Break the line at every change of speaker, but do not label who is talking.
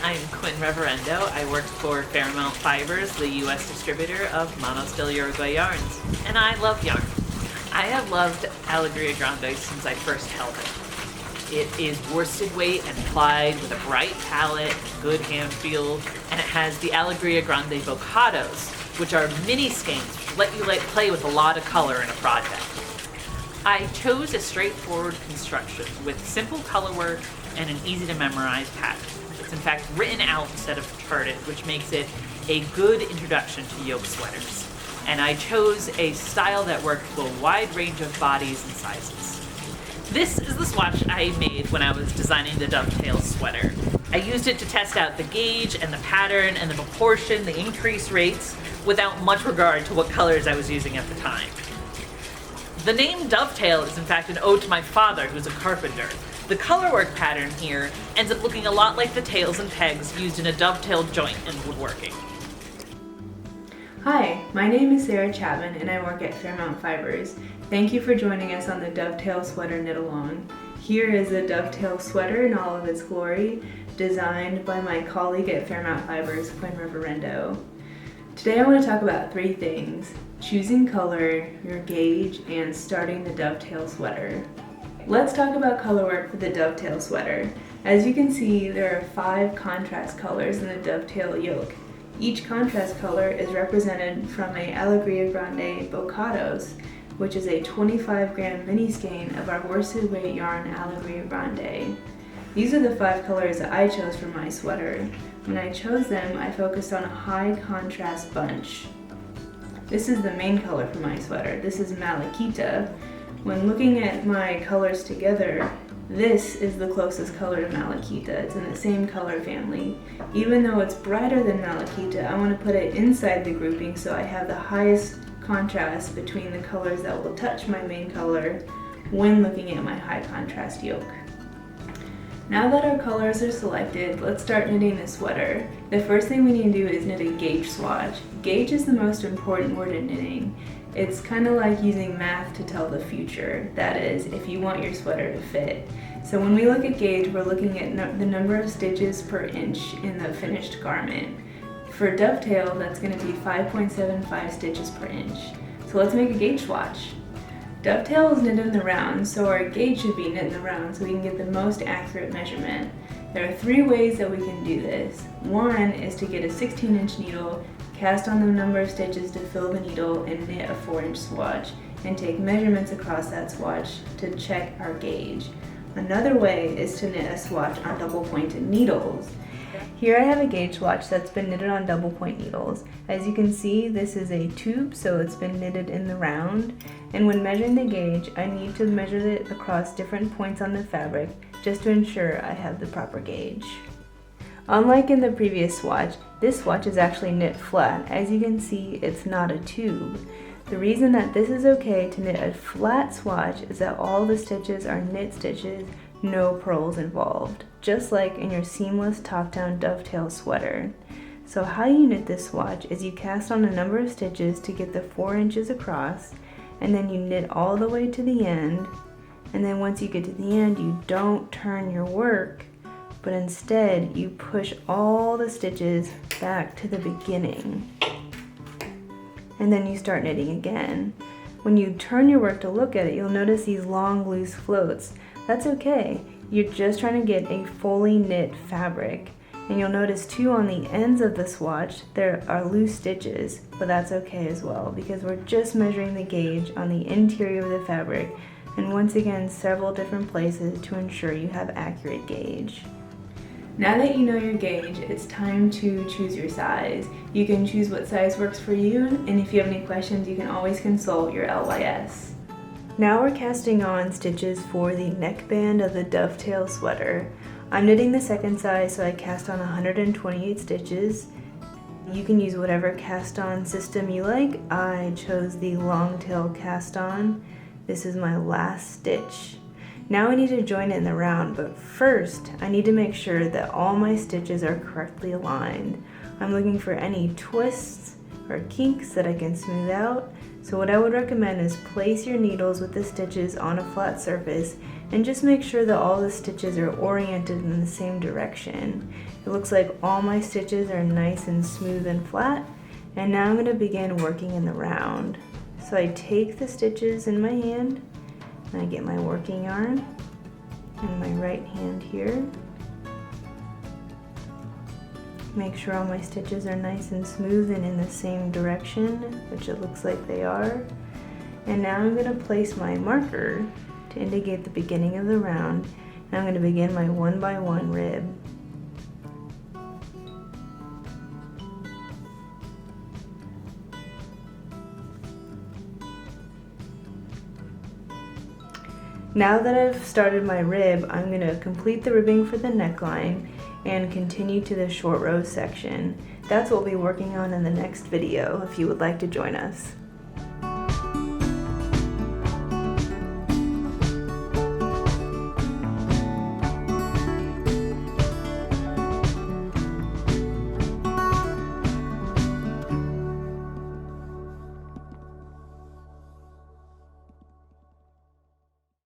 Hi, I'm Quinn Reverendo. I work for Fairmount Fibers, the U.S. distributor of Monostil Uruguay yarns, and I love yarn. I have loved Alegria Grande since I first held it. It is worsted weight and plied with a bright palette, good hand feel, and it has the Alegria Grande Bocados, which are mini skeins which let you play with a lot of color in a project. I chose a straightforward construction with simple color work and an easy to memorize pattern. It's in fact written out instead of charted, which makes it a good introduction to yoke sweaters. And I chose a style that worked with a wide range of bodies and sizes. This is the swatch I made when I was designing the Dovetail Sweater. I used it to test out the gauge and the pattern and the proportion, the increase rates, without much regard to what colors I was using at the time. The name Dovetail is in fact an ode to my father, who's a carpenter. The colorwork pattern here ends up looking a lot like the tails and pegs used in a dovetail joint in woodworking.
Hi, my name is Sarah Chapman and I work at Fairmount Fibers. Thank you for joining us on the Dovetail Sweater Knit Along. Here is a dovetail sweater in all of its glory, designed by my colleague at Fairmount Fibers, Quinn Reverendo. Today I want to talk about three things: choosing color, your gauge, and starting the dovetail sweater. Let's talk about color work for the dovetail sweater. As you can see, there are 5 contrast colors in the dovetail yoke. Each contrast color is represented from a Alegria Grande Bocados, which is a 25-gram mini skein of our worsted weight yarn Alegria Grande. These are the 5 colors that I chose for my sweater. When I chose them, I focused on a high contrast bunch. This is the main color for my sweater. This is Malachita. When looking at my colors together, this is the closest color to Malachita. It's in the same color family. Even though it's brighter than Malachita, I want to put it inside the grouping so I have the highest contrast between the colors that will touch my main color when looking at my high contrast yoke. Now that our colors are selected, let's start knitting the sweater. The first thing we need to do is knit a gauge swatch. Gauge is the most important word in knitting. It's kind of like using math to tell the future. That is, if you want your sweater to fit. So when we look at gauge, we're looking at the number of stitches per inch in the finished garment. For dovetail, that's going to be 5.75 stitches per inch. So let's make a gauge swatch. Dovetail is knit in the round, so our gauge should be knit in the round so we can get the most accurate measurement. There are 3 ways that we can do this. One is to get a 16-inch needle, cast on the number of stitches to fill the needle, and knit a 4-inch swatch, and take measurements across that swatch to check our gauge. Another way is to knit a swatch on double-pointed needles. Here I have a gauge swatch that's been knitted on double point needles. As you can see, this is a tube, so it's been knitted in the round. And when measuring the gauge, I need to measure it across different points on the fabric just to ensure I have the proper gauge. Unlike in the previous swatch, this swatch is actually knit flat. As you can see, it's not a tube. The reason that this is okay to knit a flat swatch is that all the stitches are knit stitches, no purls involved, just like in your seamless top-down dovetail sweater. So how you knit this swatch is you cast on a number of stitches to get the 4 inches across, and then you knit all the way to the end, and then once you get to the end, you don't turn your work, but instead you push all the stitches back to the beginning. And then you start knitting again. When you turn your work to look at it, you'll notice these long loose floats. That's okay. You're just trying to get a fully knit fabric. And you'll notice too on the ends of the swatch there are loose stitches, but that's okay as well because we're just measuring the gauge on the interior of the fabric, and once again several different places to ensure you have accurate gauge. Now that you know your gauge, it's time to choose your size. You can choose what size works for you, and if you have any questions, you can always consult your LYS. Now we're casting on stitches for the neckband of the dovetail sweater. I'm knitting the second size, so I cast on 128 stitches. You can use whatever cast on system you like. I chose the long tail cast on. This is my last stitch. Now I need to join it in the round, but first I need to make sure that all my stitches are correctly aligned. I'm looking for any twists or kinks that I can smooth out So what I would recommend is place your needles with the stitches on a flat surface and just make sure that all the stitches are oriented in the same direction. It looks like all my stitches are nice and smooth and flat, and now I'm going to begin working in the round. So I take the stitches in my hand and I get my working yarn in my right hand here. Make sure all my stitches are nice and smooth and in the same direction, which it looks like they are. And now I'm going to place my marker to indicate the beginning of the round, and I'm going to begin my 1 by 1 rib. Now that I've started my rib, I'm going to complete the ribbing for the neckline and continue to the short row section. That's what we'll be working on in the next video if you would like to join us.